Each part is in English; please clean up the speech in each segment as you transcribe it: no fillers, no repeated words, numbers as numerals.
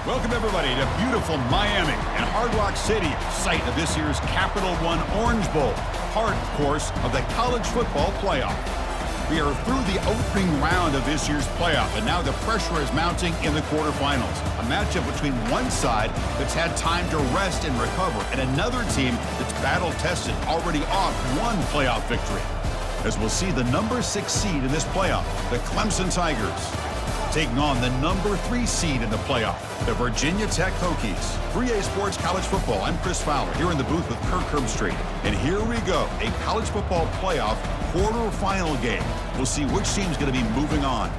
Welcome, everybody, to beautiful Miami and Hard Rock City, site of this year's Capital One Orange Bowl, part, of course, of the college football playoff. We are through the opening round of this year's playoff, and now the pressure is mounting in the quarterfinals. A matchup between one side that's had time to rest and recover, and another team that's battle-tested, already off one playoff victory. As we'll see the number 6 seed in this playoff, the Clemson Tigers, taking on the number 3 seed in the playoff, the Virginia Tech Hokies. 3A Sports College Football, I'm Chris Fowler, here in the booth with Kirk Herbstreit. And here we go, a college football playoff quarterfinal game. We'll see which team's going to be moving on.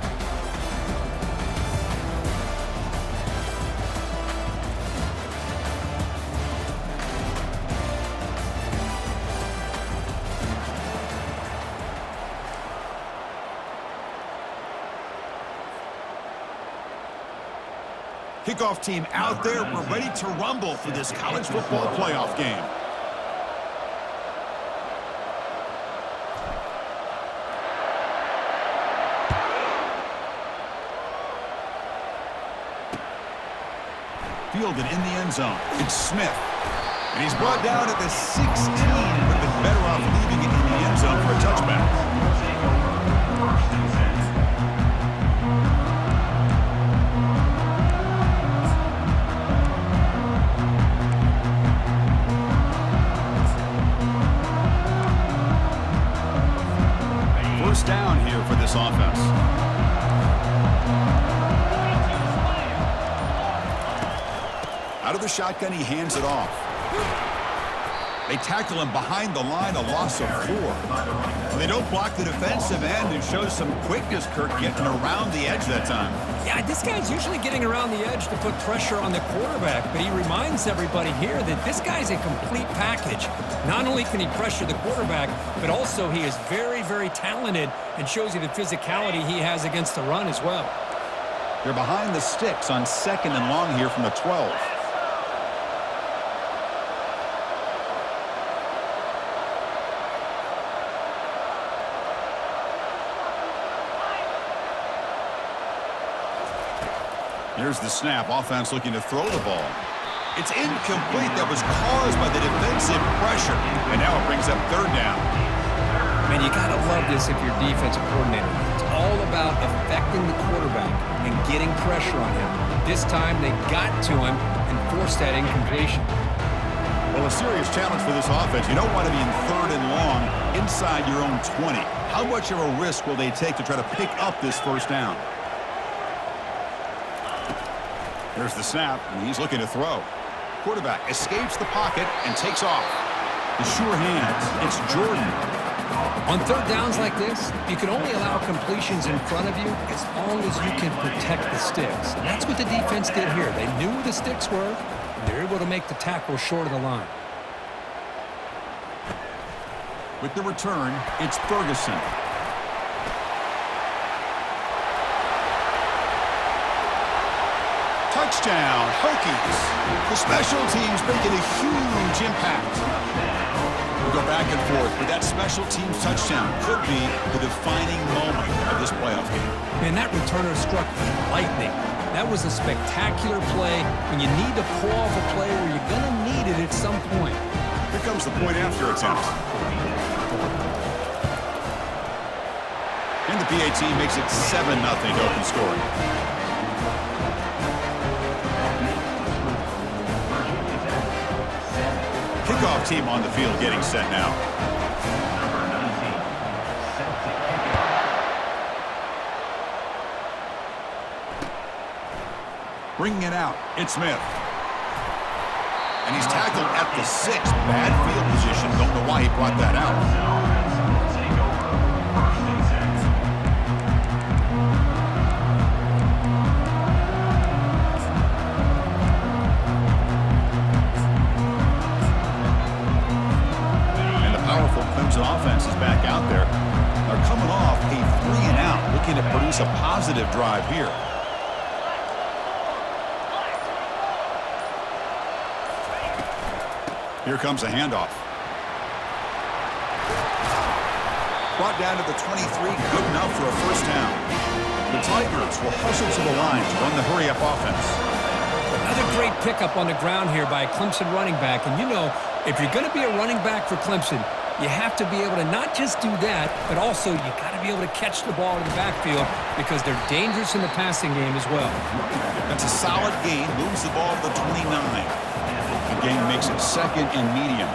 Kickoff team out there. We're ready to rumble for this college football playoff game. Fielded in the end zone. It's Smith. And he's brought down at the 16. Would have been better off leaving it in the end zone for a touchback. Down here for this offense. Out of the shotgun, he hands it off. They tackle him behind the line, a loss of 4. Well, they don't block the defensive end and show some quickness, Kirk, getting around the edge that time. Yeah, this guy's usually getting around the edge to put pressure on the quarterback, but he reminds everybody here that this guy's a complete package. Not only can he pressure the quarterback, but also he is very, very talented and shows you the physicality he has against the run as well. They're behind the sticks on 2nd and long here from the 12. Here's the snap. Offense looking to throw the ball. It's incomplete. That was caused by the defensive pressure. And now it brings up 3rd down. Man, you got to love this if you're defensive coordinator. It's all about affecting the quarterback and getting pressure on him. This time they got to him and forced that incompletion. Well, a serious challenge for this offense. You don't want to be in 3rd and long inside your own 20. How much of a risk will they take to try to pick up this 1st down? Here's the snap, and he's looking to throw. Quarterback escapes the pocket and takes off. The sure hands. It's Jordan. On 3rd downs like this, you can only allow completions in front of you as long as you can protect the sticks. And that's what the defense did here. They knew where the sticks were, and they're able to make the tackle short of the line. With the return, it's Ferguson. Touchdown, Hokies. The special teams making a huge impact. We'll go back and forth, but that special teams touchdown could be the defining moment of this playoff game. Man, that returner struck like lightning. That was a spectacular play when you need to pull off a play where you're going to need it at some point. Here comes the point after attempt. And the PAT makes it 7-0 to open scoring. Kickoff team on the field getting set now. Bringing it out, it's Smith. And he's tackled at the 6. Bad field position. Don't know why he brought that out. Offense is back out there. They're coming off a 3-and-out, looking to produce a positive drive here. Here comes a handoff. Brought down to the 23, good enough for a 1st down. The Tigers will hustle to the line to run the hurry-up offense. Another great pickup on the ground here by a Clemson running back. And you know, if you're going to be a running back for Clemson, you have to be able to not just do that, but also you got to be able to catch the ball in the backfield because they're dangerous in the passing game as well. That's a solid gain. Moves the ball to the 29. The gain makes it second and medium.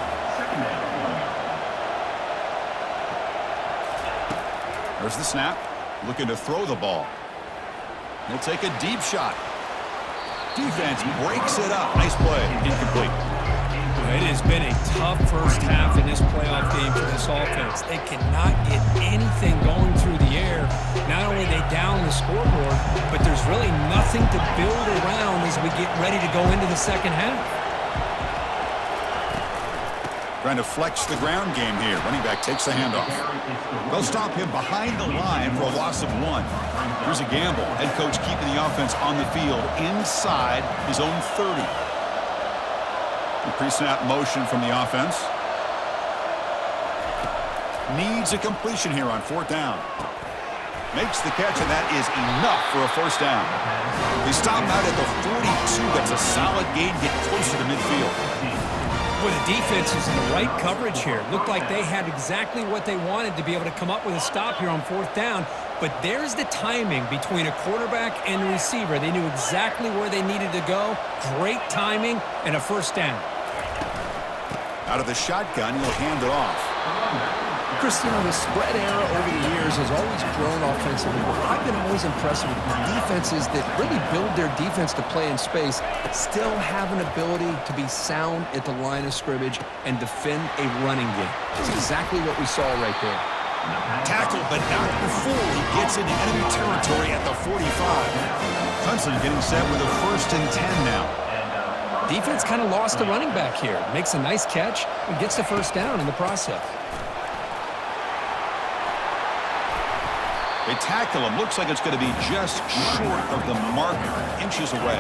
There's the snap. Looking to throw the ball. He'll take a deep shot. Defense breaks it up. Nice play. Incomplete. It has been a tough first half in this playoff game for this offense. They cannot get anything going through the air. Not only are they down the scoreboard, but there's really nothing to build around as we get ready to go into the second half. Trying to flex the ground game here. Running back takes the handoff. They'll stop him behind the line for a loss of 1. Here's a gamble. Head coach keeping the offense on the field inside his own 30. The pre-snap motion from the offense. Needs a completion here on 4th down. Makes the catch, and that is enough for a first down. They stop him out at the 42. That's a solid gain. Get closer to midfield. Boy, the defense is in the right coverage here. Looked like they had exactly what they wanted to be able to come up with a stop here on 4th down. But there's the timing between a quarterback and a receiver. They knew exactly where they needed to go. Great timing and a first down. Out of the shotgun, he'll hand it off. Christian, the spread era over the years has always grown offensively, but I've been always impressed with defenses that really build their defense to play in space, still have an ability to be sound at the line of scrimmage and defend a running game. It's exactly what we saw right there. Tackled, but not before he gets into enemy territory at the 45. Clemson getting set with a 1st and 10 now. Defense kind of lost the running back here. Makes a nice catch and gets the first down in the process. They tackle him. Looks like it's going to be just short of the marker, inches away.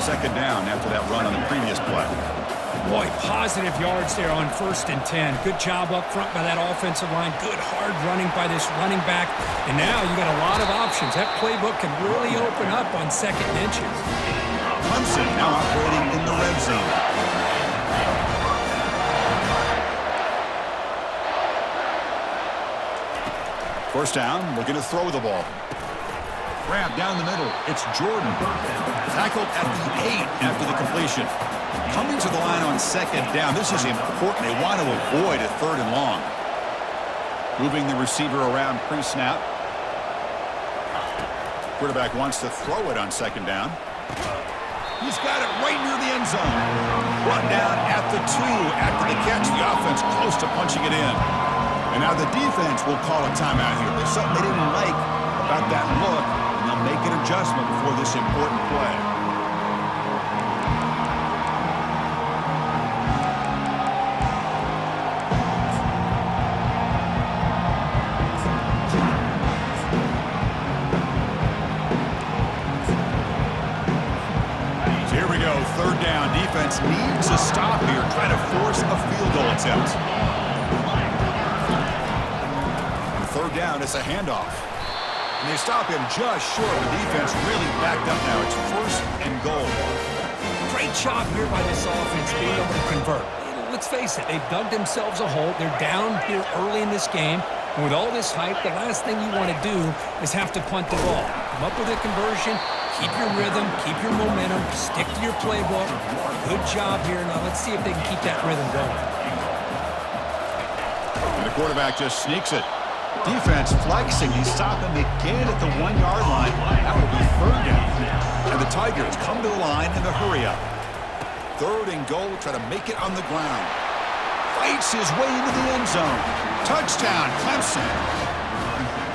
2nd down after that run on the previous play. Boy, positive yards there on 1st and 10. Good job up front by that offensive line. Good hard running by this running back. And now you got a lot of options. That playbook can really open up on 2nd and inches. Clemson now operating in the red zone. First down, looking to throw the ball. Grab down the middle. It's Jordan. Tackled at the 8 after the completion. Coming to the line on 2nd down. This is important. They want to avoid a 3rd and long. Moving the receiver around pre-snap. Quarterback wants to throw it on 2nd down. He's got it right near the end zone. Brought down at the 2 after the catch. The offense close to punching it in. And now the defense will call a timeout here. There's something they didn't like about that look, and they'll make an adjustment before this important play. So here we go, 3rd down. Defense needs a stop here, trying to force a field goal attempt. 3rd down, it's a handoff. And they stop him just short. The defense really backed up now. It's 1st and goal. Great job here by this offense being able to convert. Let's face it, they've dug themselves a hole. They're down here early in this game. And with all this hype, the last thing you want to do is have to punt the ball. Come up with a conversion, keep your rhythm, keep your momentum, stick to your playbook. Good job here. Now let's see if they can keep that rhythm going. And the quarterback just sneaks it. Defense flexing. He stopped him again at the 1-yard line. That will be 3rd down. And the Tigers come to the line in the hurry up. 3rd and goal. Try to make it on the ground. Fights his way into the end zone. Touchdown, Clemson.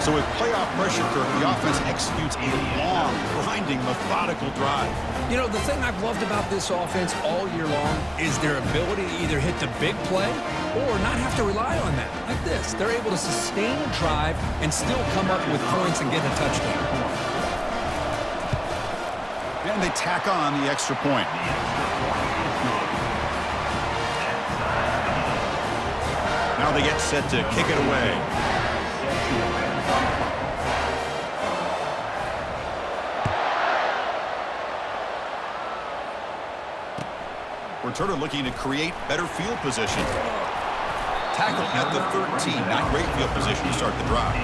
So with playoff pressure, Kirk, the offense executes a long, grinding, methodical drive. You know, the thing I've loved about this offense all year long is their ability to either hit the big play or not have to rely on that. Like this, they're able to sustain a drive and still come up with points and get a touchdown. And they tack on the extra point. Now they get set to kick it away. returner looking to create better field position. Tackle at the 13. Not great field position to start the drive.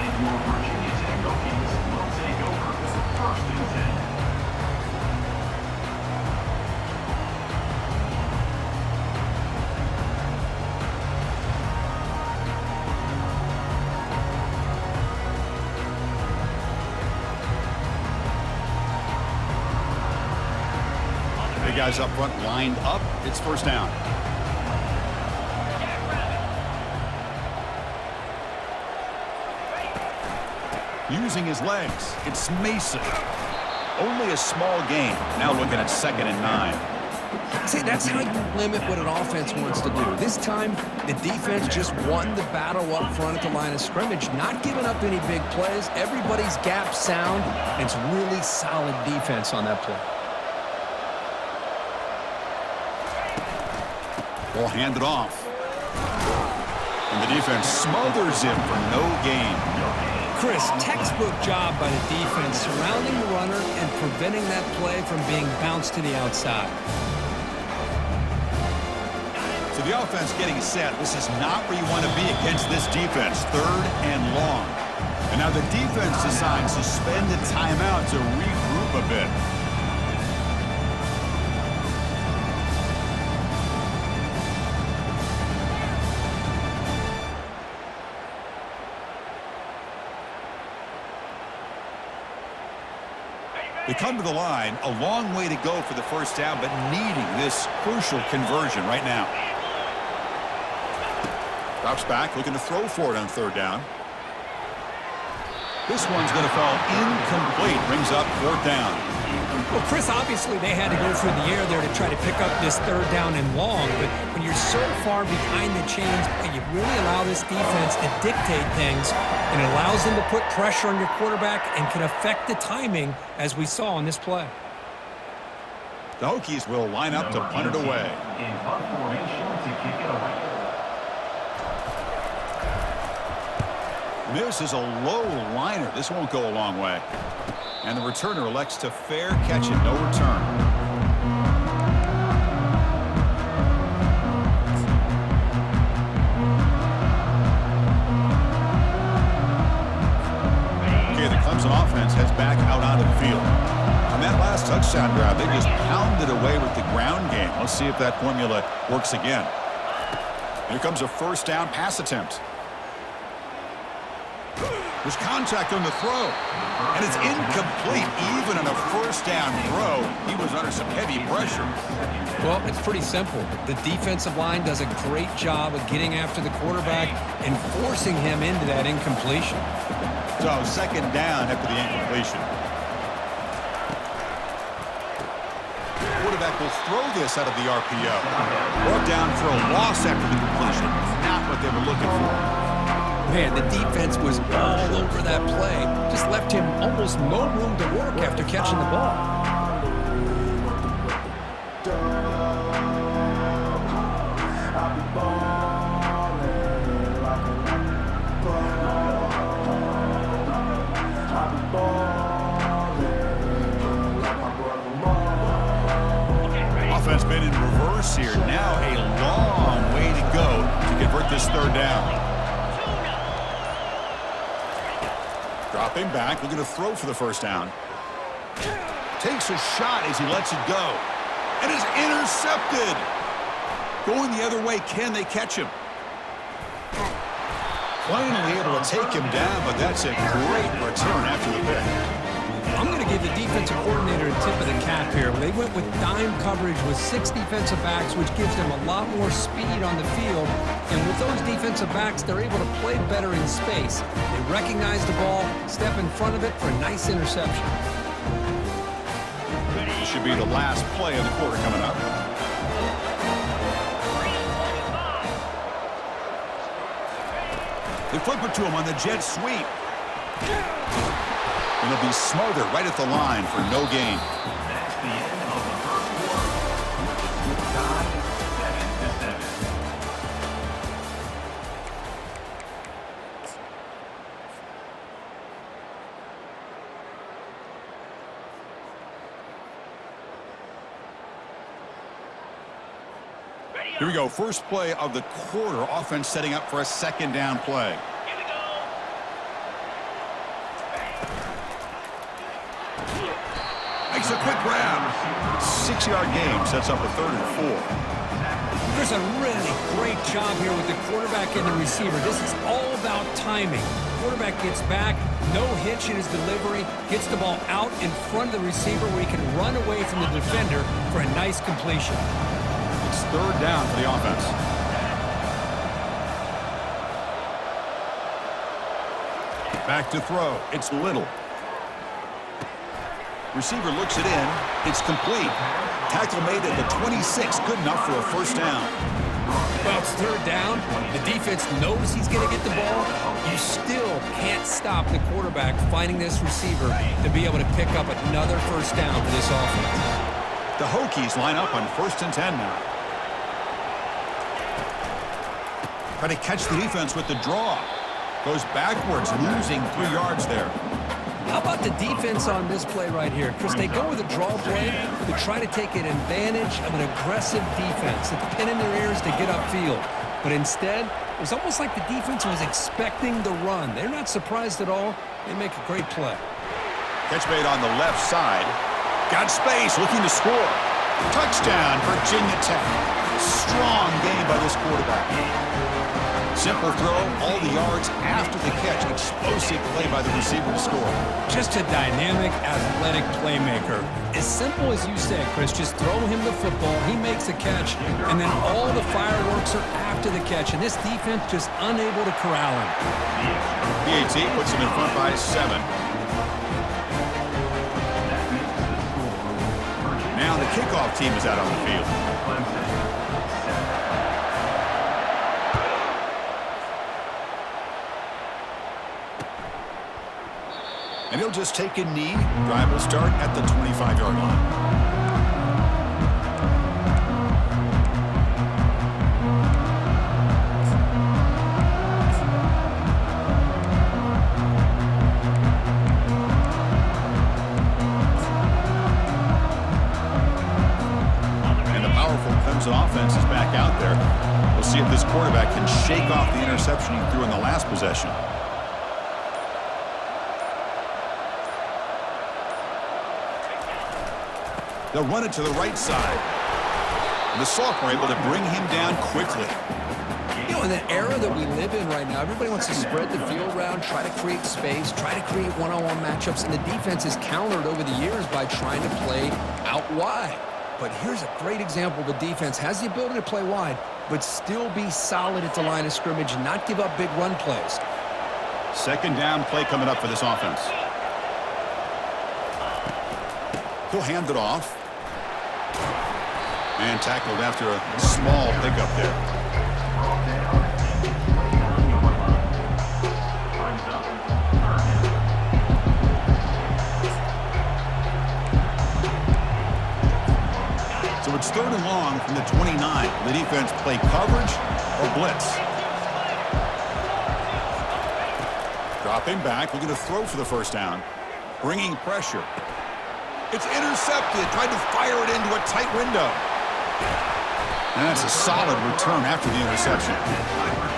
The guys up front lined up. It's first down. Using his legs, it's Mason. Only a small gain. Now looking at 2nd and 9. See, that's how you limit what an offense wants to do. This time, the defense just won the battle up front at the line of scrimmage, not giving up any big plays. Everybody's gap sound, and it's really solid defense on that play. Ball handed off. And the defense smothers him for no gain. Chris, textbook job by the defense surrounding the runner and preventing that play from being bounced to the outside. So the offense getting set. This is not where you want to be against this defense. 3rd and long. And now the defense decides to spend a timeout to regroup a bit. They come to the line, a long way to go for the first down, but needing this crucial conversion right now. Drops back, looking to throw for it on 3rd down. This one's going to fall incomplete, brings up 4th down. Well, Chris, obviously they had to go through the air there to try to pick up this 3rd down and long, but when you're so far behind the chains, you really allow this defense to dictate things, and it allows them to put pressure on your quarterback and can affect the timing, as we saw on this play. The Hokies will line up to punt it away. In punt formation to kick it away. This is a low liner. This won't go a long way. And the returner elects to fair catch it. No return. Okay, the Clemson offense heads back out onto the field. On that last touchdown drive, they just pounded away with the ground game. Let's see if that formula works again. Here comes a first down pass attempt. There's contact on the throw, and it's incomplete. Even on a first down throw, he was under some heavy pressure. Well, it's pretty simple. The defensive line does a great job of getting after the quarterback and forcing him into that incompletion. So 2nd down after the incompletion. Quarterback will throw this out of the RPO. Brought down for a loss after the completion. Not what they were looking for. Man, the defense was all over that play. Just left him almost no room to work after catching the ball. Offense been in reverse here. Now a long way to go to convert this 3rd down. Dropping back, looking to throw for the first down. Takes a shot as he lets it go. And is intercepted. Going the other way, can they catch him? Finally able to take him down, but that's a great return after the pick. I'm going to give the defensive coordinator a tip of the cap here. They went with dime coverage with 6 defensive backs, which gives them a lot more speed on the field. And with those defensive backs, they're able to play better in space. They recognize the ball, step in front of it for a nice interception. This should be the last play of the quarter coming up. They flip it to him on the jet sweep. And he'll be smothered right at the line for no gain. That's the end of the first quarter. Tie 7-7. Here we go. First play of the quarter. Offense setting up for a second down play. Makes a quick grab. 6-yard gain sets up a 3rd and 4. There's a really great job here with the quarterback and the receiver. This is all about timing. Quarterback gets back, no hitch in his delivery, gets the ball out in front of the receiver where he can run away from the defender for a nice completion. It's 3rd down for the offense. Back to throw. It's Little. Receiver looks it in. It's complete. Tackle made at the 26. Good enough for a first down. Well, it's 3rd down. The defense knows he's going to get the ball. You still can't stop the quarterback finding this receiver to be able to pick up another first down for this offense. The Hokies line up on 1st and 10 now. Try to catch the defense with the draw. Goes backwards, losing 3 yards there. How about the defense on this play right here? Chris, they go with a draw play to try to take an advantage of an aggressive defense. It's pin in their ears to get upfield. But instead, it was almost like the defense was expecting the run. They're not surprised at all. They make a great play. Catch made on the left side. Got space, looking to score. Touchdown, Virginia Tech. Strong game by this quarterback. Simple throw, all the yards after the catch. Explosive play by the receiver to score. Just a dynamic, athletic playmaker. As simple as you said, Chris, just throw him the football, he makes a catch, and then all the fireworks are after the catch, and this defense just unable to corral him. PAT puts him in front by 7. Now the kickoff team is out on the field. And he'll just take a knee. Drive will start at the 25-yard line. And the powerful Clemson offense is back out there. We'll see if this quarterback can shake off the interception he threw in the last possession. They'll run it to the right side. And the sophomore able to bring him down quickly. You know, in the era that we live in right now, everybody wants to spread the field around, try to create space, try to create one-on-one matchups, and the defense is countered over the years by trying to play out wide. But here's a great example. The defense has the ability to play wide, but still be solid at the line of scrimmage and not give up big run plays. Second down play coming up for this offense. He'll hand it off. And tackled after a small pickup there. So it's 3rd and long from the 29. The defense play coverage or blitz. Dropping back, looking to throw for the first down. Bringing pressure. It's intercepted. Tried to fire it into a tight window. And that's a solid return after the interception.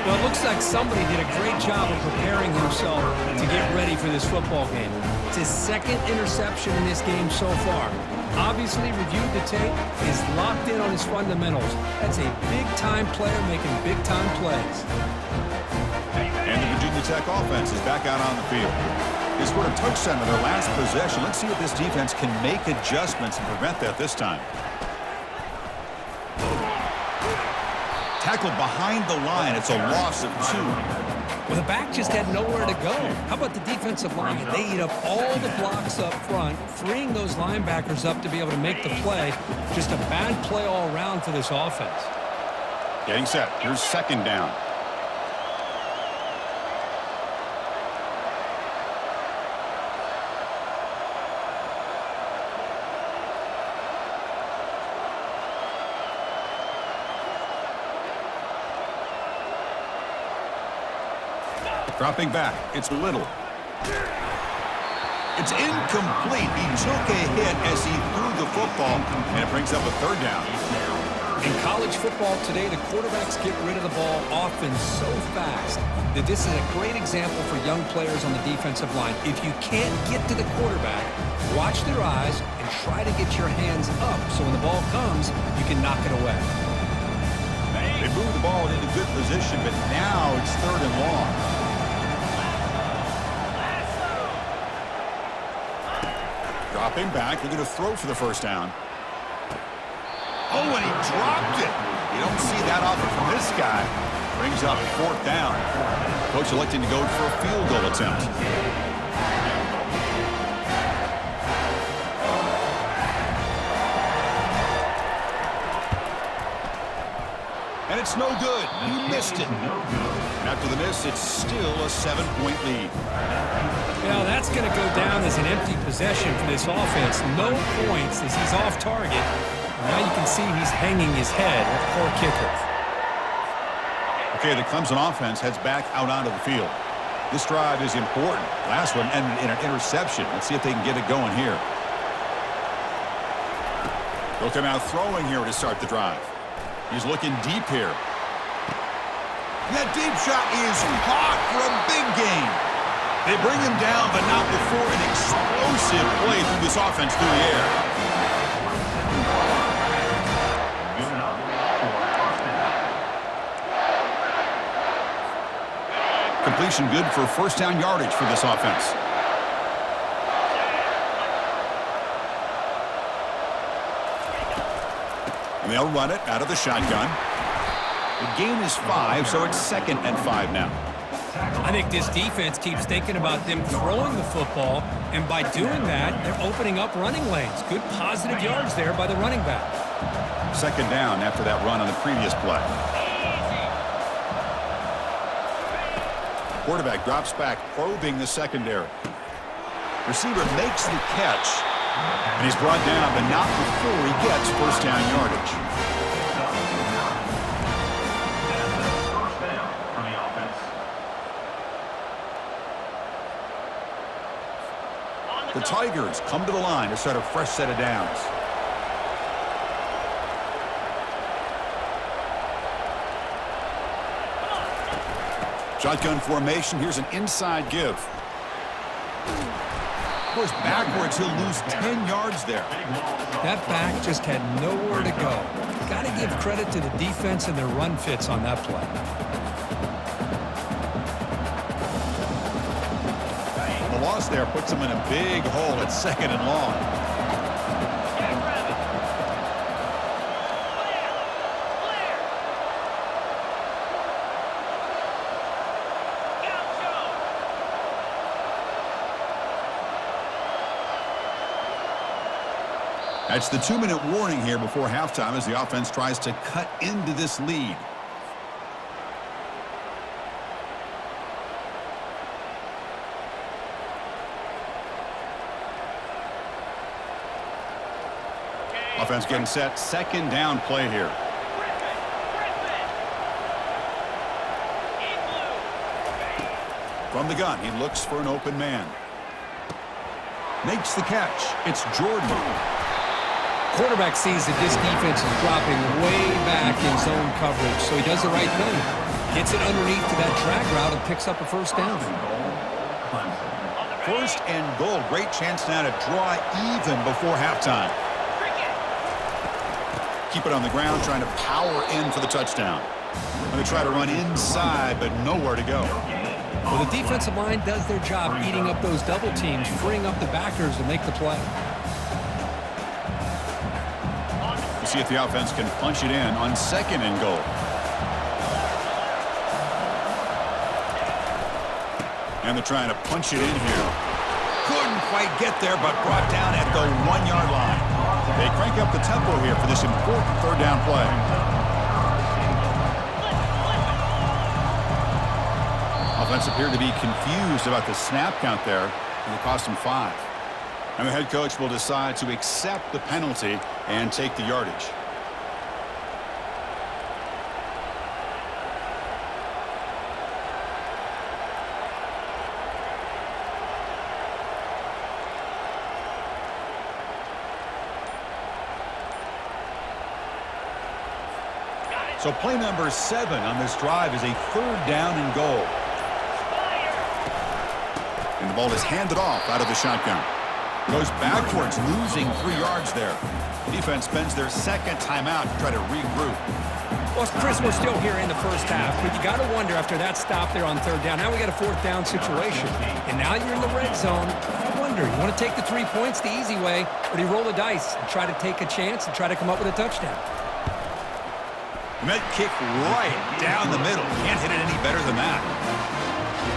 Well, it looks like somebody did a great job of preparing himself to get ready for this football game. It's his 2nd interception in this game so far. Obviously reviewed the tape, is locked in on his fundamentals. That's a big-time player making big-time plays. And the Virginia Tech offense is back out on the field. They scored a touchdown in their last possession. Let's see if this defense can make adjustments and prevent that this time. Tackled behind the line. It's a loss of 2. Well, the back just had nowhere to go. How about the defensive line? They eat up all the blocks up front, freeing those linebackers up to be able to make the play. Just a bad play all around for this offense. Getting set. Here's second down. Dropping back, it's Little. It's incomplete. He took a hit as he threw the football, and it brings up a 3rd down. In college football today, the quarterbacks get rid of the ball often so fast that this is a great example for young players on the defensive line. If you can't get to the quarterback, watch their eyes and try to get your hands up so when the ball comes, you can knock it away. They moved the ball into good position, but now it's 3rd and long. Dropping back, they're going to throw for the first down. Oh, and he dropped it. You don't see that often from this guy. Brings up 4th down. Coach electing to go for a field goal attempt. And it's no good. He missed it. After the miss, it's still a 7-point lead. Well, that's going to go down as an empty possession for this offense. No points as he's off target. And now you can see he's hanging his head. Poor kicker. Okay, the Clemson offense heads back out onto the field. This drive is important. Last one ended in an interception. Let's see if they can get it going here. They'll come out throwing here to start the drive. He's looking deep here. That deep shot is caught for a big gain. They bring him down, but not before an explosive play through this offense through the air. Completion good for 1st down yardage for this offense. And they'll run it out of the shotgun. The gain is 5, so it's 2nd and 5 now. I think this defense keeps thinking about them throwing the football, and by doing that, they're opening up running lanes. Good positive yards there by the running back. 2nd down after that run on the previous play. Quarterback drops back, probing the secondary. Receiver makes the catch, and he's brought down, but not before he gets 1st down yardage. The Tigers come to the line to start a fresh set of downs. Shotgun formation. Here's an inside give. Of course, backwards, he'll lose 10 yards there. That back just had nowhere to go. Got to give credit to the defense and their run fits on that play. The loss there puts him in a big hole at 2nd and long. That's the 2-minute warning here before halftime as the offense tries to cut into this lead. Offense getting set. 2nd down play here. From the gun, he looks for an open man. Makes the catch. It's Jordan. Quarterback sees that this defense is dropping way back in zone coverage, so he does the right thing. Gets it underneath to that drag route and picks up a 1st down. 1st and goal. Great chance now to draw even before halftime. Keep it on the ground, trying to power in for the touchdown. And they try to run inside, but nowhere to go. Well, the defensive line does their job eating up those double teams, freeing up the backers to make the play. See if the offense can punch it in on 2nd and goal. And they're trying to punch it in here. Couldn't quite get there, but brought down at the 1-yard line. They crank up the tempo here for this important 3rd down play. Offense appeared to be confused about the snap count there, and it cost them 5. And the head coach will decide to accept the penalty and take the yardage. So play number 7 on this drive is a 3rd down and goal. And the ball is handed off out of the shotgun. Goes backwards, losing 3 yards there. Defense spends their 2nd timeout to try to regroup. Well, Chris, we're still here in the first half, but you got to wonder after that stop there on 3rd down. Now we got a 4th down situation, and now you're in the red zone. I wonder, you want to take the 3 points the easy way, or do you roll the dice and try to take a chance and try to come up with a touchdown? Met kick right down the middle. Can't hit it any better than that.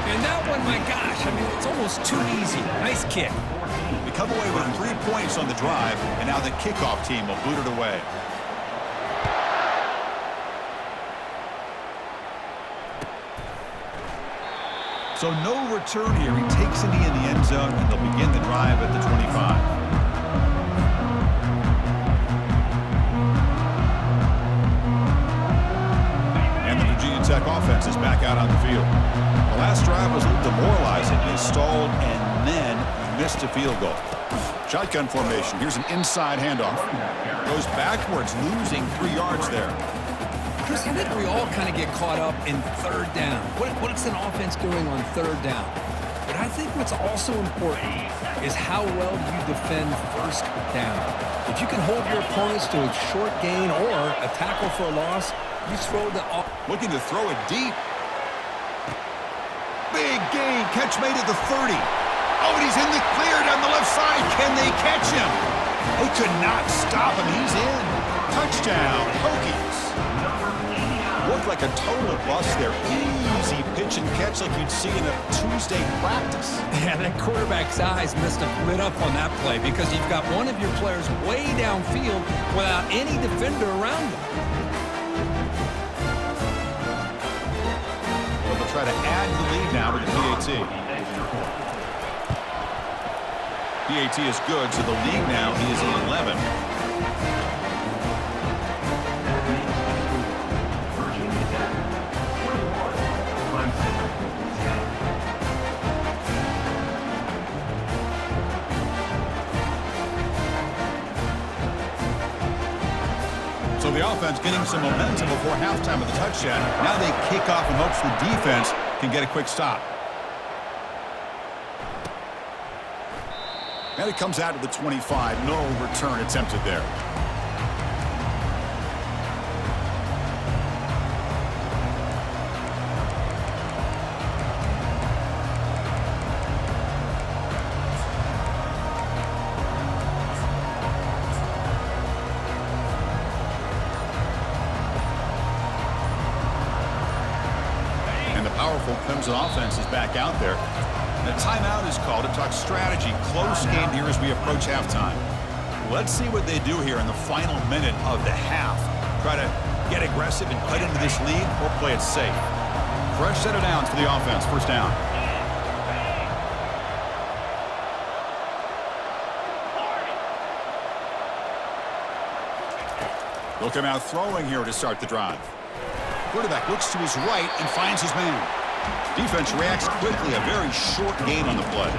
And that one, my gosh, I mean, it's almost too easy. Nice kick. We come away with 3 points on the drive, and now the kickoff team will boot it away. So no return here. He takes it in the end zone, and they'll begin the drive at the 25. Tech offense is back out on the field. The last drive was a little demoralizing. They stalled and then missed a field goal. Shotgun formation. Here's an inside handoff. Goes backwards, losing 3 yards there. Chris, I think we all kind of get caught up in 3rd down. What's an offense doing on 3rd down? But I think what's also important is how well you defend 1st down. If you can hold your opponents to a short gain or a tackle for a loss, you throw the... Looking to throw it deep. Big gain. Catch made at the 30. Oh, and he's in the clear down the left side. Can they catch him? They could not stop him. He's in. Touchdown, Hokies. Looked like a total bust there. Easy pitch and catch like you'd see in a Tuesday practice. Yeah, that quarterback's eyes must have lit up on that play because you've got one of your players way downfield without any defender around them. Try to add the lead now to the PAT. PAT is good, so the lead now is 11. So the offense getting some momentum before halftime of the touchdown. Now they kick off in hopes the defense can get a quick stop. And it comes out to the 25. No return attempted there. Clemson offense is back out there. And a timeout is called to talk strategy. Close game here as we approach halftime. Let's see what they do here in the final minute of the half. Try to get aggressive and cut into this lead or play it safe. Fresh set of downs for the offense. 1st down. They'll come out throwing here to start the drive. Quarterback looks to his right and finds his man. Defense reacts quickly, a very short gain on the play.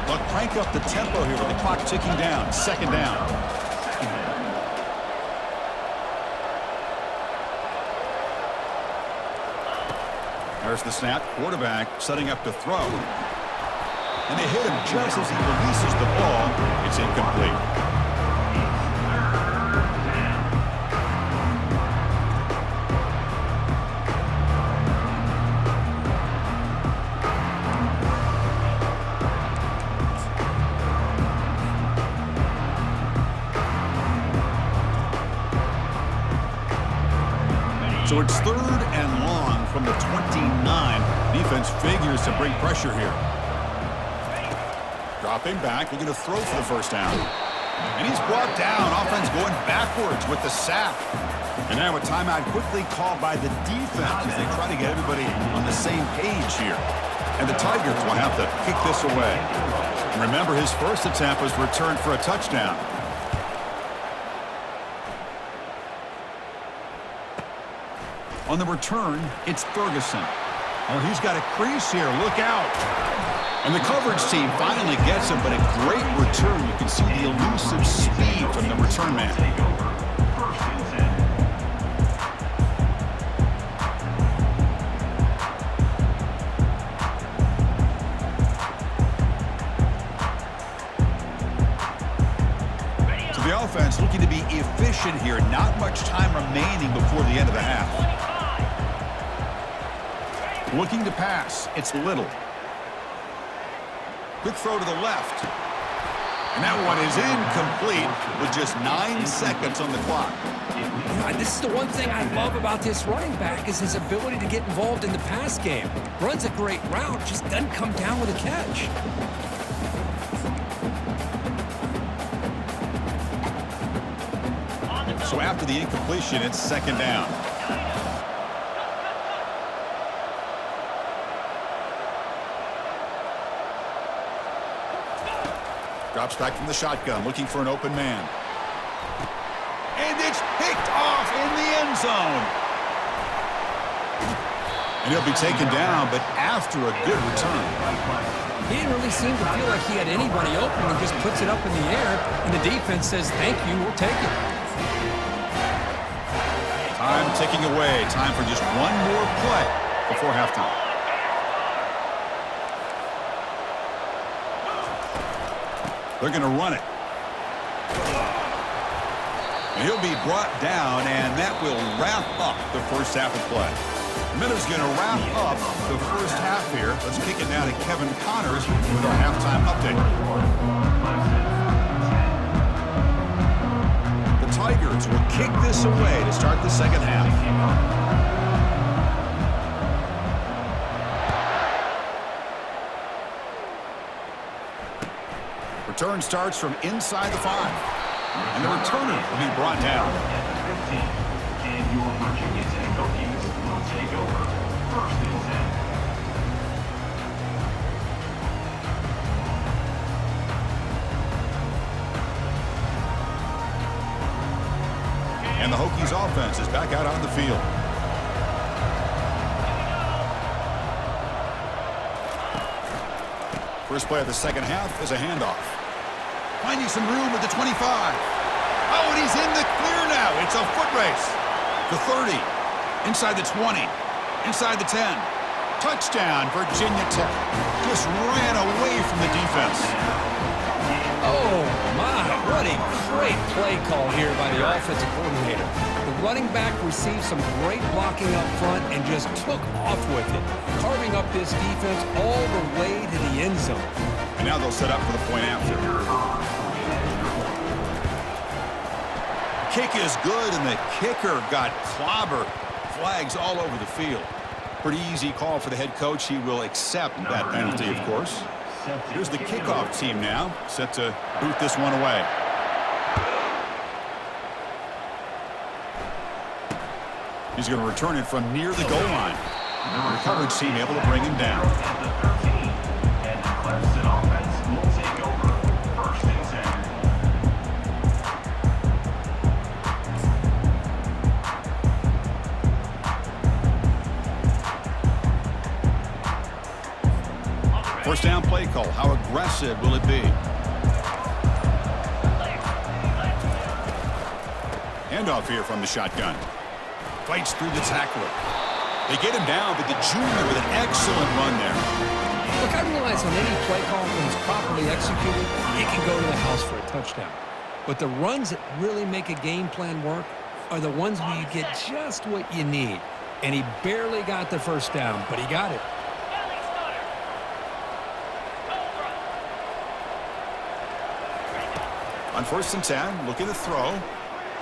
They'll crank up the tempo here with the clock ticking down. 2nd down. There's the snap. Quarterback setting up to throw. And they hit him just as he releases the ball. It's incomplete. So it's 3rd and long from the 29. Defense figures to bring pressure here. Dropping back, looking to throw for the 1st down. And he's brought down. Offense going backwards with the sack. And now a timeout quickly called by the defense as they try to get everybody on the same page here. And the Tigers will have to kick this away. And remember, his first attempt was returned for a touchdown. On the return, it's Ferguson. Oh, he's got a crease here. Look out. And the coverage team finally gets him, but a great return. You can see the elusive speed from the return man. be efficient here. Not much time remaining before the end of the half. Looking to pass. It's Little. Quick throw to the left. And that one is incomplete with just 9 seconds on the clock. This is the one thing I love about this running back is his ability to get involved in the pass game. Runs a great route, just doesn't come down with a catch. So after the incompletion, it's second down. Drops back from the shotgun, looking for an open man. And it's picked off in the end zone. And he'll be taken down, but after a good return. He didn't really seem to feel like he had anybody open and just puts it up in the air, and the defense says, thank you, we'll take it. Time ticking away. Time for just one more play before halftime. They're going to run it. And he'll be brought down, and that will wrap up the first half of play. Miller's going to wrap up the first half here. Let's kick it now to Kevin Connors with our halftime update. The Tigers will kick this away to start the second half. Return starts from inside the 5. And the returner will be brought down. And your Virginia Tech Hokies will take over first and 10. And the Hokies offense is back out on the field. First play of the second half is a handoff. Finding some room at the 25. Oh, and he's in the clear now. It's a foot race. The 30. Inside the 20. Inside the 10. Touchdown, Virginia Tech. Just ran away from the defense. Oh, my. What a great play call here by the offensive coordinator. The running back received some great blocking up front and just took off with it, carving up this defense all the way to the end zone. And now they'll set up for the point after. Kick is good, and the kicker got clobbered. Flags all over the field. Pretty easy call for the head coach. He will accept that penalty, of course. Here's the kickoff team now, set to boot this one away. He's going to return it from near the goal line. The coverage team able to bring him down. And the Clemson offense will take over first and 10. First down play call. How aggressive will it be? Handoff here from the shotgun. Fights through the tackler. They get him down, but the junior with an excellent run there. Look, I realize on any play call, when it's properly executed, it can go to the house for a touchdown. But the runs that really make a game plan work are the ones where you get just what you need. And he barely got the first down, but he got it. On first and 10, looking to throw.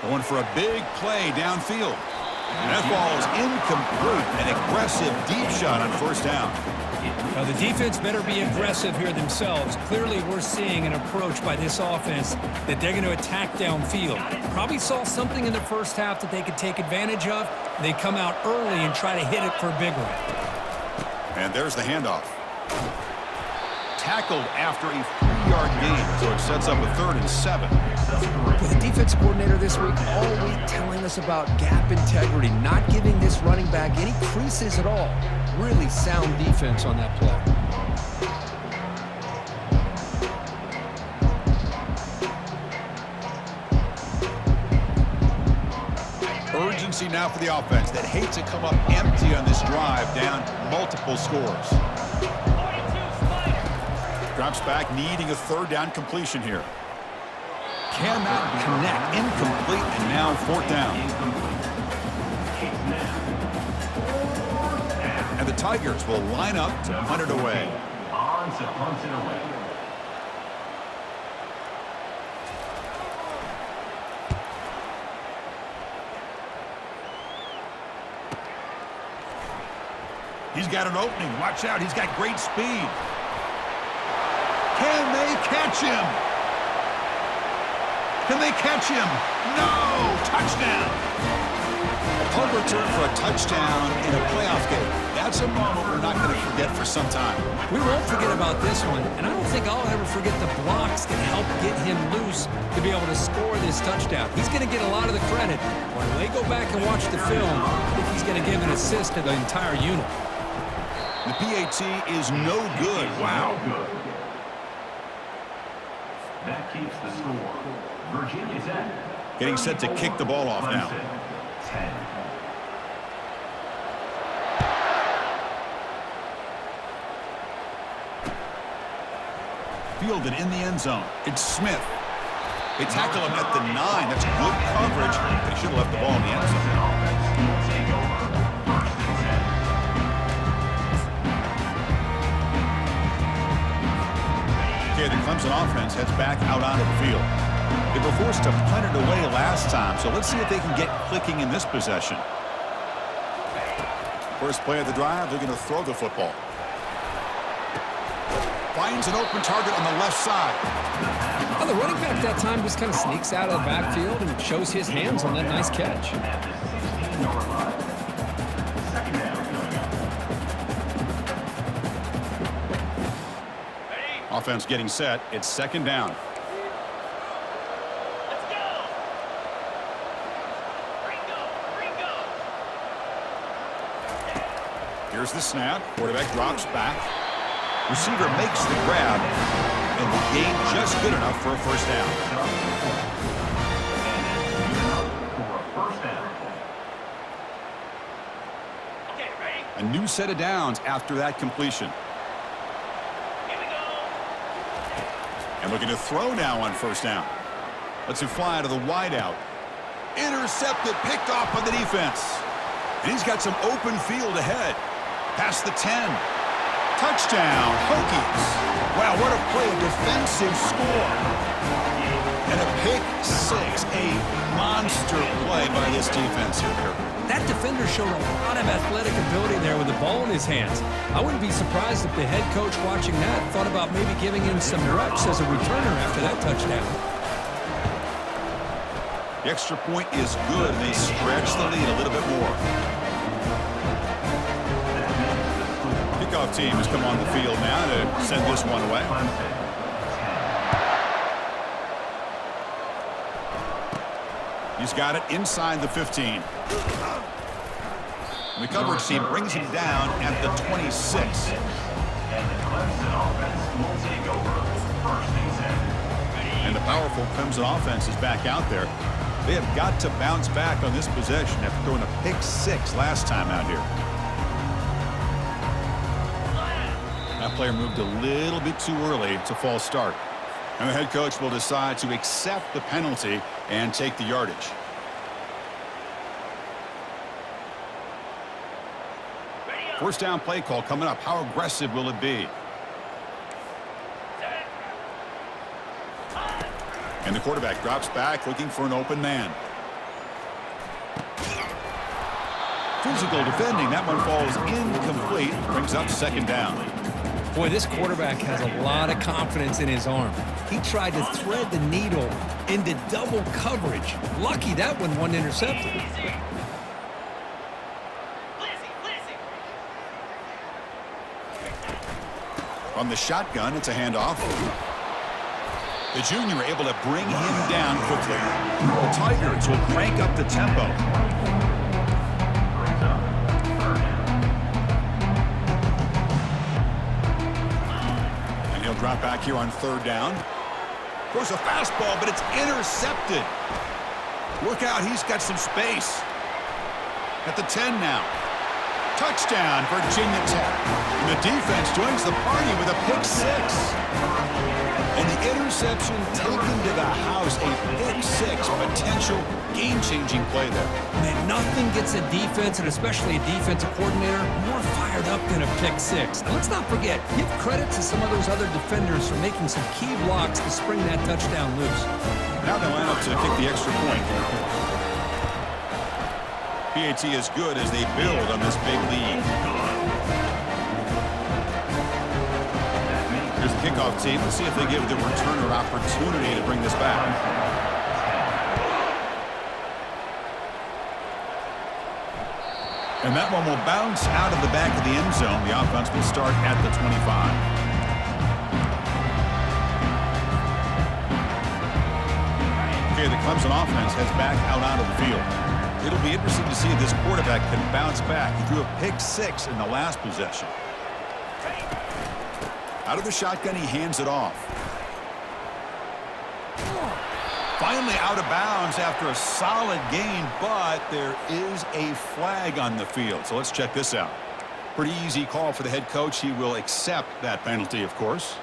Going for a big play downfield. And that ball is incomplete. An aggressive deep shot on first down. Now, the defense better be aggressive here themselves. Clearly, we're seeing an approach by this offense that they're going to attack downfield. Probably saw something in the first half that they could take advantage of. They come out early and try to hit it for a big one. And there's the handoff. Tackled after a 3-yard gain, so it sets up a 3rd and 7. With the defensive coordinator this week all week telling us about gap integrity, not giving this running back any creases at all. Really sound defense on that play. Urgency now for the offense that hate to come up empty on this drive, down multiple scores. Drops back, needing a 3rd down completion here. Cannot connect. Incomplete, and now fourth down. And the Tigers will line up to punt it away. On to punt it away. He's got an opening. Watch out. He's got great speed. Can they catch him? Can they catch him? No! Touchdown! A punt return for a touchdown in a playoff game. That's a moment we're not going to forget for some time. We won't forget about this one, and I don't think I'll ever forget the blocks that helped get him loose to be able to score this touchdown. He's going to get a lot of the credit. When they go back and watch the film, I think he's going to give an assist to the entire unit. The PAT is no good. Wow. That keeps the score. Virginia Tech. Getting set to kick the ball off now. 10. Fielded in the end zone. It's Smith. They tackle him at the 9. That's good coverage. They should have left the ball in the end zone. Take over. First and 10. Okay, the Clemson offense heads back out onto the field. They were forced to punt it away last time, so let's see if they can get clicking in this possession. First play of the drive, they're going to throw the football. Finds an open target on the left side. Well, the running back that time just kind of sneaks out of the backfield and shows his hands on that nice catch. At the 16-yard line. Second down coming up. Offense getting set. It's second down. Here's the snap. Quarterback drops back. Receiver makes the grab. And the gain just good enough for a first down. For a first down. A new set of downs after that completion. And looking to throw now on first down. Lets him fly to the wideout. Intercepted, picked off by the defense. And he's got some open field ahead. Past the 10. Touchdown, Hokies. Wow, what a play, a defensive score. And a pick six, a monster play by this defense here, Kirk. That defender showed a lot of athletic ability there with the ball in his hands. I wouldn't be surprised if the head coach watching that thought about maybe giving him some reps as a returner after that touchdown. The extra point is good, and they stretch the lead a little bit more. Kickoff team has come on the field now to send this one away. He's got it inside the 15. And the coverage team brings him down at the 26. And the Clemson offense will take over. First and 10. And the powerful Clemson offense is back out there. They have got to bounce back on this possession after throwing a pick six last time out here. That player moved a little bit too early. It's a false start. And the head coach will decide to accept the penalty and take the yardage. First down play call coming up. How aggressive will it be? And the quarterback drops back looking for an open man. Physical defending. That one falls incomplete. Brings up second down. Boy, this quarterback has a lot of confidence in his arm. He tried to thread the needle into double coverage. Lucky that one wasn't intercepted. On the shotgun, it's a handoff. The junior able to bring him down quickly. The Tigers will crank up the tempo. And he'll drop back here on third down. Throws a fastball, but it's intercepted. Look out, he's got some space. At the 10 now. Touchdown, Virginia Tech. And the defense joins the party with a pick six. And the interception taken to the house, a pick six, potential game-changing play there. Man, nothing gets a defense, and especially a defensive coordinator, more fired up than a pick six. Now, let's not forget, give credit to some of those other defenders for making some key blocks to spring that touchdown loose. Now they line up to kick the extra point. PAT is good as they build on this big lead. Here's the kickoff team. Let's see if they give the returner opportunity to bring this back. And that one will bounce out of the back of the end zone. The offense will start at the 25. Okay, the Clemson offense heads back out onto the field. It'll be interesting to see if this quarterback can bounce back. He threw a pick six in the last possession. Out of the shotgun, he hands it off. Finally out of bounds after a solid gain, but there is a flag on the field. So let's check this out. Pretty easy call for the head coach. He will accept that penalty, of course.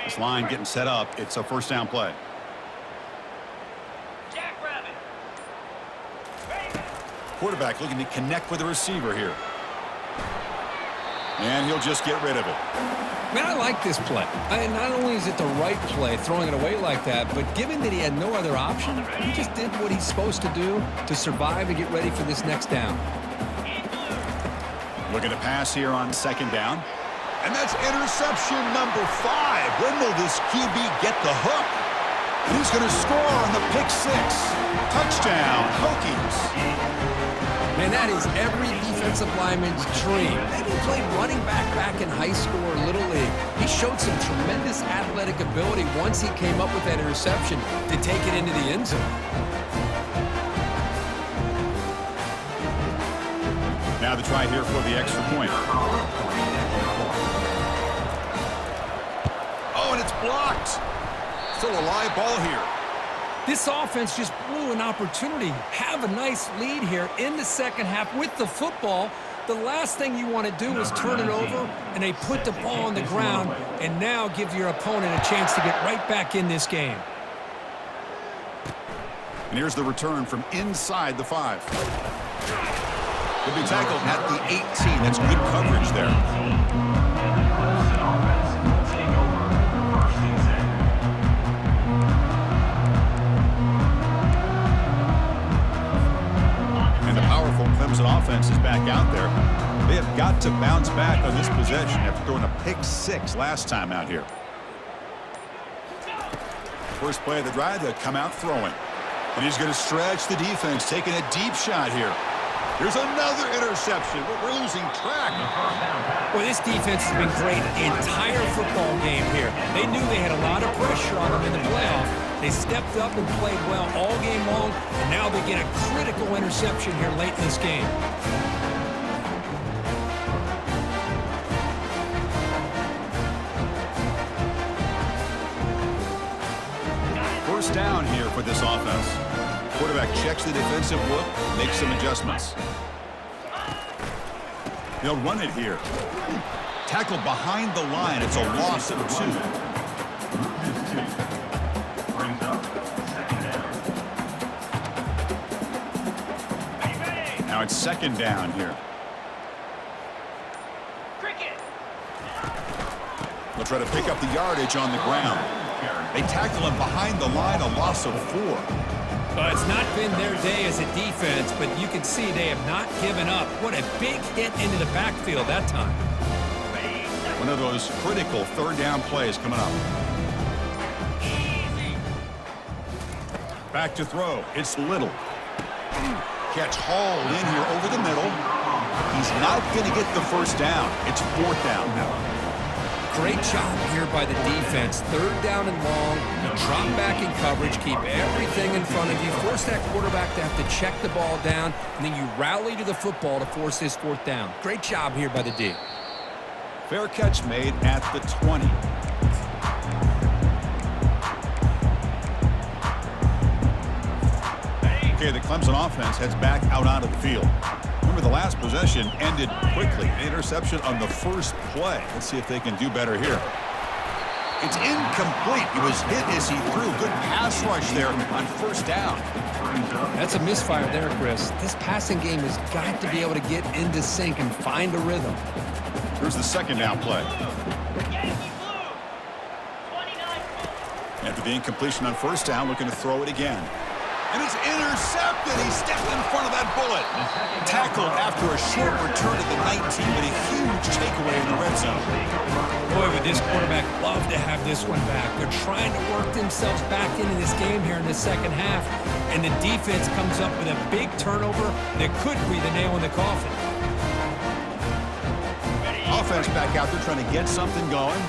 This line getting set up. It's a first down play. Quarterback looking to connect with the receiver here. And he'll just get rid of it. Man, I like this play. Not only is it the right play, throwing it away like that, but given that he had no other option, he just did what he's supposed to do to survive and get ready for this next down. Looking to pass here on second down. And that's interception number 5. When will this QB get the hook? And he's going to score on the pick six. Touchdown, Hokies. Man, that is every defensive lineman's dream. Maybe he played running back in high school or Little League. He showed some tremendous athletic ability once he came up with that interception to take it into the end zone. Now the try here for the extra point. Oh, and it's blocked. Still a live ball here. This offense just blew an opportunity. Have a nice lead here in the second half with the football. The last thing you want to do is turn it over, and they put the ball on the ground and now give your opponent a chance to get right back in this game. And here's the return from inside the 5. He'll be tackled at the 18. That's good coverage there. Clemson offense is back out there. They have got to bounce back on this possession after throwing a pick six last time out here. First play of the drive, they'll come out throwing. And he's going to stretch the defense, taking a deep shot here. Here's another interception, but we're losing track. Well, this defense has been great the entire football game here. They knew they had a lot of pressure on them in the playoff. They stepped up and played well all game long, and now they get a critical interception here late in this game. First down here for this offense. Quarterback checks the defensive look, makes some adjustments. They'll run it here. Tackled behind the line. It's a loss of 2. Now it's second down here. They'll try to pick up the yardage on the ground. They tackle him behind the line, a loss of 4. It's not been their day as a defense, but you can see they have not given up. What a big hit into the backfield that time. One of those critical third down plays coming up. Back to throw. It's Little. Catch hauled in here over the middle. He's not going to get the first down. It's fourth down now. Great job here by the defense. Third down and long. You drop back in coverage, keep everything in front of you, force that quarterback to have to check the ball down, and then you rally to the football to force this fourth down. Great job here by the D. Fair catch made at the 20. Okay, the Clemson offense heads back out onto the field. Remember, the last possession ended quickly. An interception on the first play. Let's see if they can do better here. It's incomplete. He was hit as he threw. Good pass rush there on first down. That's a misfire there, Chris. This passing game has got to be able to get into sync and find a rhythm. Here's the second down play. After the incompletion on first down, looking to throw it again. And it's intercepted. He stepped in front of that bullet. Tackled after a short return to the 19, but a huge takeaway in the red zone. Boy, would this quarterback love to have this one back. They're trying to work themselves back into this game here in the second half, and the defense comes up with a big turnover that could be the nail in the coffin. Offense back out there trying to get something going.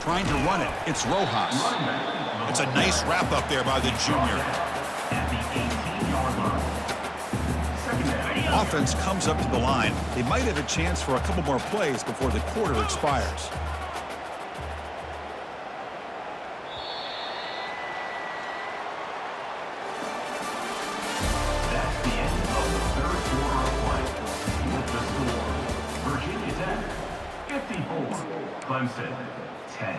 Trying to run it. It's Rojas. It's a nice wrap up there by the junior. Offense comes up to the line. They might have a chance for a couple more plays before the quarter expires. That's the end of the third quarter of play. With the score, Virginia Tech 54, Clemson 10.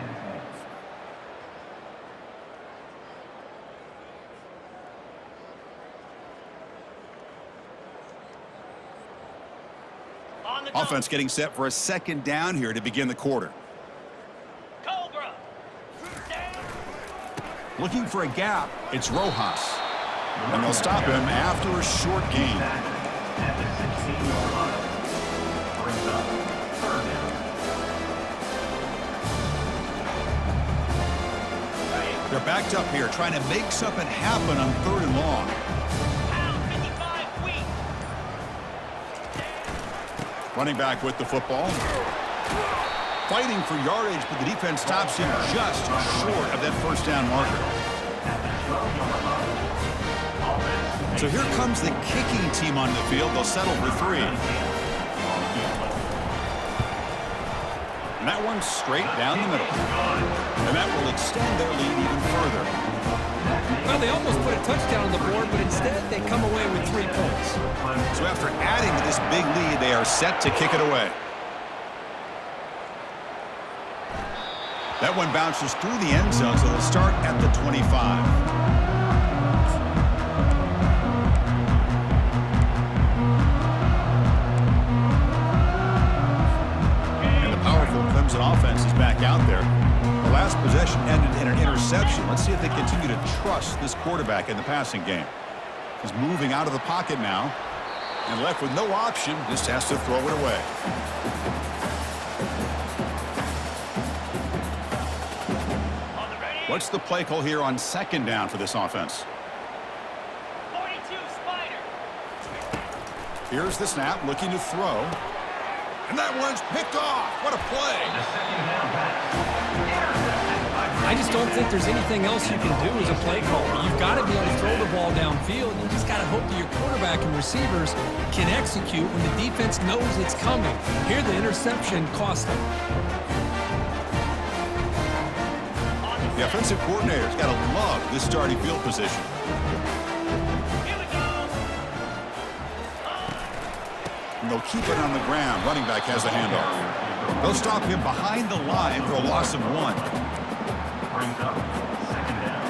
Offense getting set for a second down here to begin the quarter. Cobra. Looking for a gap. It's Rojas. And they'll stop him after a short gain. At the 16-yard line. Brings up third down. They're backed up here trying to make something happen on 3rd and long. Running back with the football. Fighting for yardage, but the defense stops him just short of that first down marker. So here comes the kicking team on the field. They'll settle for 3. And that one's straight down the middle. And that will extend their lead even further. Well, they almost put a touchdown on the board, but instead they come away with 3 points. So after adding to this big lead, they are set to kick it away. That one bounces through the end zone, so they'll start at the 25. And the powerful Clemson offense is back out there. The last possession ended in an interception. Let's see if they continue to trust this quarterback in the passing game. He's moving out of the pocket now. And left with no option, just has to throw it away. What's the play call here on second down for this offense? 42 Spider. Here's the snap, looking to throw. And that one's picked off. What a play. The second down pass. I just don't think there's anything else you can do as a play caller. You've got to be able to throw the ball downfield. You just got to hope that your quarterback and receivers can execute when the defense knows it's coming. Here, the interception cost them. The offensive coordinator's got to love this starting field position. Here we go. And they'll keep it on the ground. Running back has the handoff. They'll stop him behind the line for a loss of 1. Brings up second down.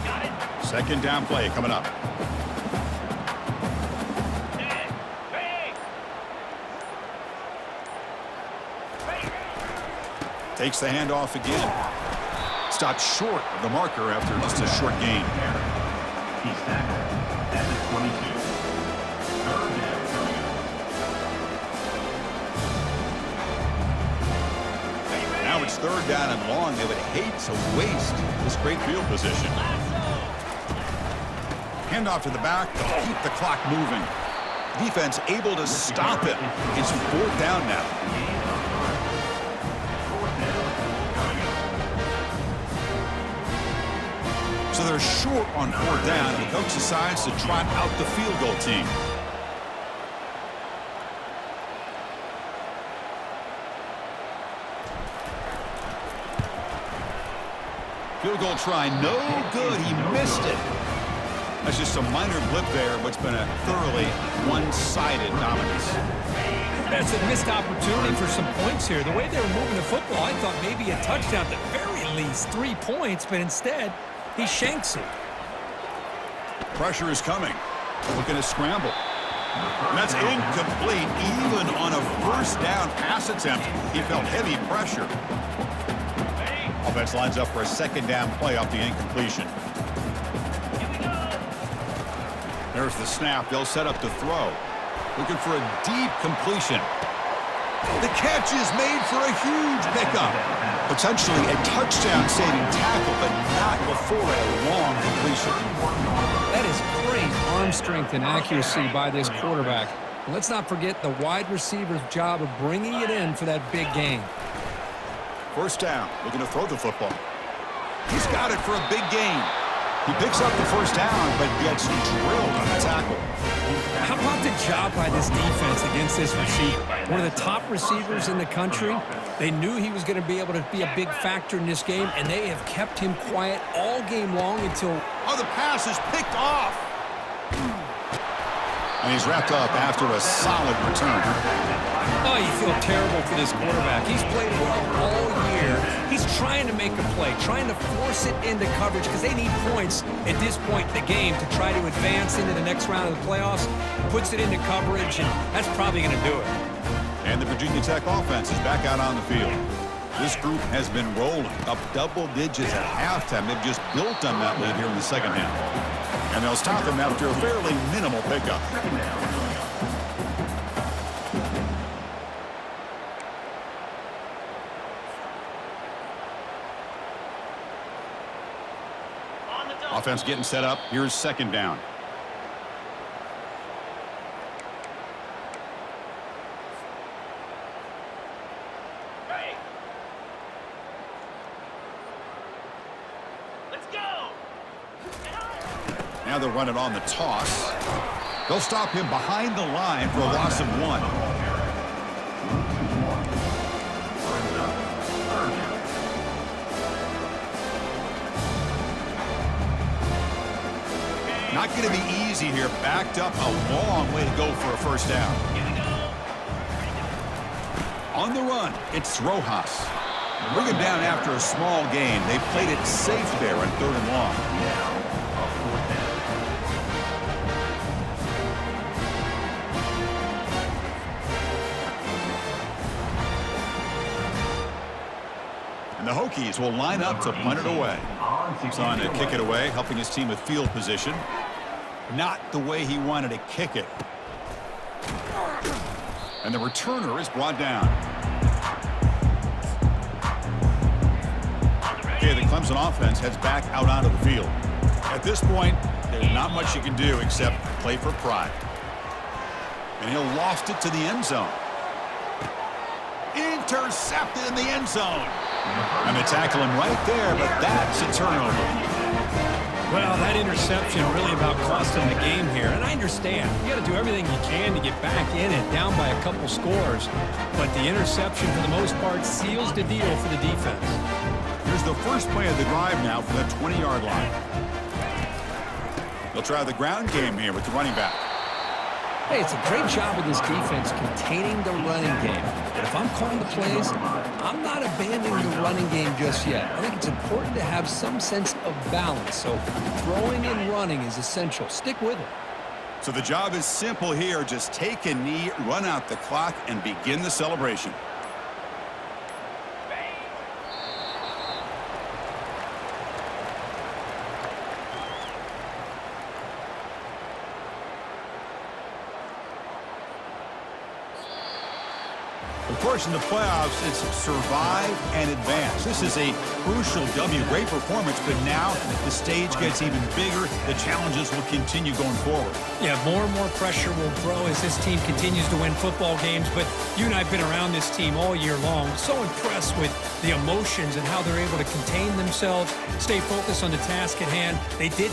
Got it. Second down play coming up. Ready. Takes the handoff again. Stopped short of the marker after just a short gain. He's tackled at the 22. Third down coming up. Now it's 3rd down and long. They would hate to waste this great field position. Handoff to the back. They'll keep the clock moving. Defense able to stop it. It's 4th down now. So they're short on 4th down, and the coach decides to trot out the field goal team. Field goal try, no good. He missed it. That's just a minor blip there, what's been a thoroughly one-sided dominance. That's a missed opportunity for some points here. The way they were moving the football, I thought maybe a touchdown, at the very least 3 points, but instead, he shanks it. Pressure is coming. Looking to scramble. And that's incomplete. Even on a first down pass attempt, he felt heavy pressure. Offense lines up for a second down play off the incompletion. There's the snap. They'll set up to throw. Looking for a deep completion. The catch is made for a huge pickup. Potentially a touchdown-saving tackle, but not before a long completion. That is great arm strength and accuracy by this quarterback. And let's not forget the wide receiver's job of bringing it in for that big gain. First down, looking to throw the football. He's got it for a big gain. He picks up the first down, but gets drilled on the tackle. How about the job by this defense against this receiver? One of the top receivers in the country. They knew he was going to be able to be a big factor in this game, and they have kept him quiet all game long until... Oh, the pass is picked off. And he's wrapped up after a solid return. Oh, you feel terrible for this quarterback. He's played well all year. He's trying to make a play, trying to force it into coverage because they need points at this point in the game to try to advance into the next round of the playoffs. Puts it into coverage, and that's probably going to do it. And the Virginia Tech offense is back out on the field. This group has been rolling up double digits at halftime. They've just built on that lead here in the second half. And they'll stop him after a fairly minimal pickup. Offense getting set up. Here's second down. Hey. Let's go. Now they'll run it on the toss. They'll stop him behind the line for a loss of 1. Not going to be easy here. Backed up a long way to go for a first down. On the run, it's Rojas. Bring him down after a small gain. They played it safe there on 3rd and long. And the Hokies will line up to punt it away. He's on to kick it away, helping his team with field position. Not the way he wanted to kick it. And the returner is brought down. Okay, the Clemson offense heads back out onto the field. At this point, there's not much you can do except play for pride. And he'll loft it to the end zone. Intercepted in the end zone. And they tackle him right there, but that's a turnover. Well, that interception really about cost him the game here. And I understand. You got to do everything you can to get back in it, down by a couple scores. But the interception, for the most part, seals the deal for the defense. Here's the first play of the drive now from the 20-yard line. They'll try the ground game here with the running back. Hey, it's a great job of this defense containing the running game. But if I'm calling the plays, I'm not abandoning the running game just yet. I think it's important to have some sense of balance. So throwing and running is essential. Stick with it. So the job is simple here. Just take a knee, run out the clock, and begin the celebration. Of course, in the playoffs, it's survive and advance. This is a crucial W. Great performance, but now the stage gets even bigger. The challenges will continue going forward. Yeah, more and more pressure will grow as this team continues to win football games. But you and I have been around this team all year long. So impressed with the emotions and how they're able to contain themselves, stay focused on the task at hand. They did